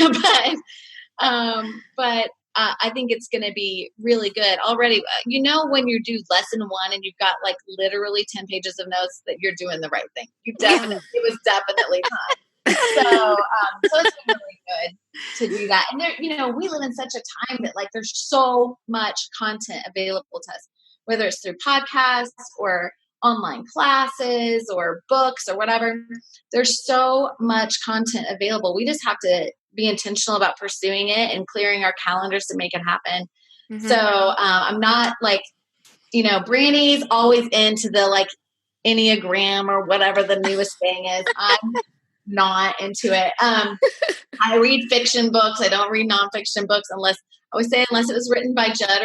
but I think it's going to be really good already. When you do lesson 1 and you've got like literally 10 pages of notes, that you're doing the right thing. It was definitely time. So it's been really good to do that. And there, we live in such a time that like there's so much content available to us, whether it's through podcasts or online classes or books or whatever. There's so much content available. We just have to be intentional about pursuing it and clearing our calendars to make it happen. Mm-hmm. So I'm not like, Brandy's always into the like Enneagram or whatever the newest thing is. I'm not into it. I read fiction books. I don't read nonfiction books unless it was written by Judd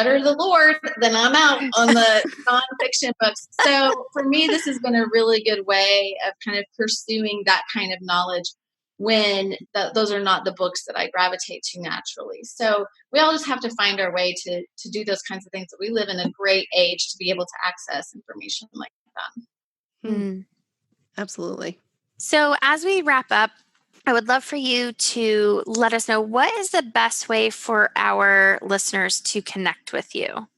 or the Lord, then I'm out on the nonfiction books. So for me, this has been a really good way of kind of pursuing that kind of knowledge when those are not the books that I gravitate to naturally. So we all just have to find our way to do those kinds of things. That we live in a great age to be able to access information like that. Absolutely. So as we wrap up, I would love for you to let us know, what is the best way for our listeners to connect with you?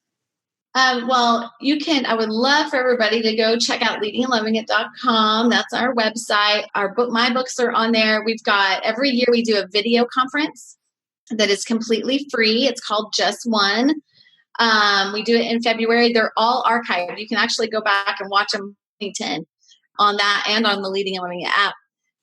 Well, I would love for everybody to go check out leadingandlovingit.com. That's our website. My books are on there. Every year we do a video conference that is completely free. It's called Just One. We do it in February. They're all archived. You can actually go back and watch them in 2010 on that and on the Leading and Loving It app.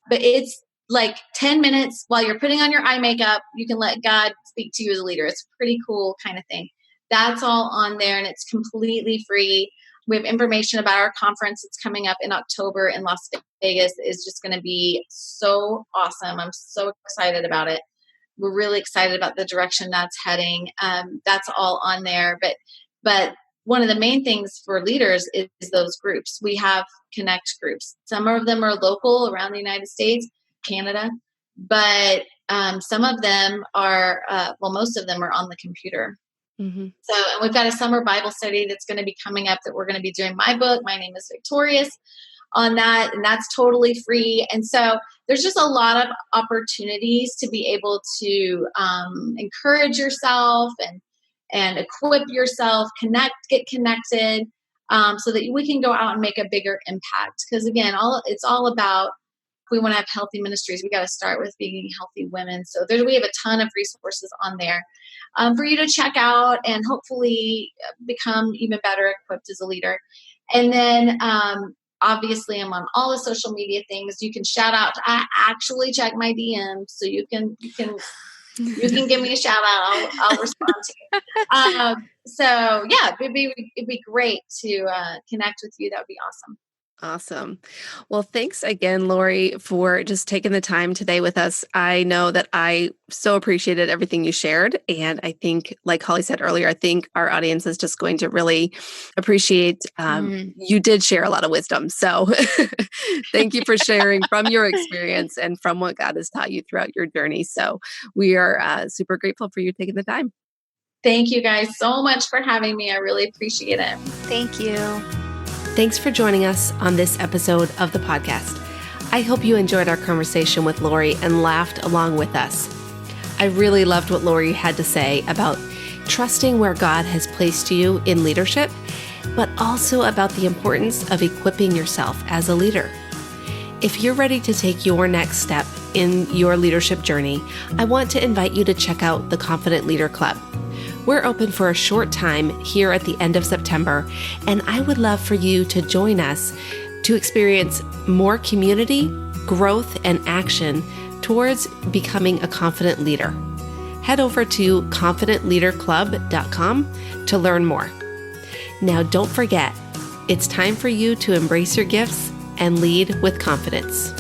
But it's like 10 minutes while you're putting on your eye makeup. You can let God speak to you as a leader. It's a pretty cool kind of thing. That's all on there, and it's completely free. We have information about our conference that's coming up in October in Las Vegas. It's just going to be so awesome. I'm so excited about it. We're really excited about the direction that's heading. That's all on there. But one of the main things for leaders is those groups. We have Connect groups. Some of them are local around the United States, Canada, but some of them are, most of them are on the computer. Mm-hmm. So, and we've got a summer Bible study that's going to be coming up that we're going to be doing my book, My Name is Victorious, on that, and that's totally free. And so there's just a lot of opportunities to be able to encourage yourself and equip yourself, get connected, so that we can go out and make a bigger impact. Because again, it's all about, if we want to have healthy ministries, we got to start with being healthy women. So we have a ton of resources on there for you to check out and hopefully become even better equipped as a leader. And then obviously I'm on all the social media things. You can shout out. I actually check my DMs, so you can give me a shout out. I'll respond to you. So yeah, it'd be great to connect with you. That would be awesome. Awesome. Well, thanks again, Lori, for just taking the time today with us. I know that I so appreciated everything you shared. And I think, like Holly said earlier, I think our audience is just going to really appreciate, you did share a lot of wisdom. So thank you for sharing from your experience and from what God has taught you throughout your journey. So we are super grateful for you taking the time. Thank you guys so much for having me. I really appreciate it. Thank you. Thanks for joining us on this episode of the podcast. I hope you enjoyed our conversation with Lori and laughed along with us. I really loved what Lori had to say about trusting where God has placed you in leadership, but also about the importance of equipping yourself as a leader. If you're ready to take your next step in your leadership journey, I want to invite you to check out the Confident Leader Club. We're open for a short time here at the end of September, and I would love for you to join us to experience more community, growth, and action towards becoming a confident leader. Head over to confidentleaderclub.com to learn more. Now, don't forget, it's time for you to embrace your gifts and lead with confidence.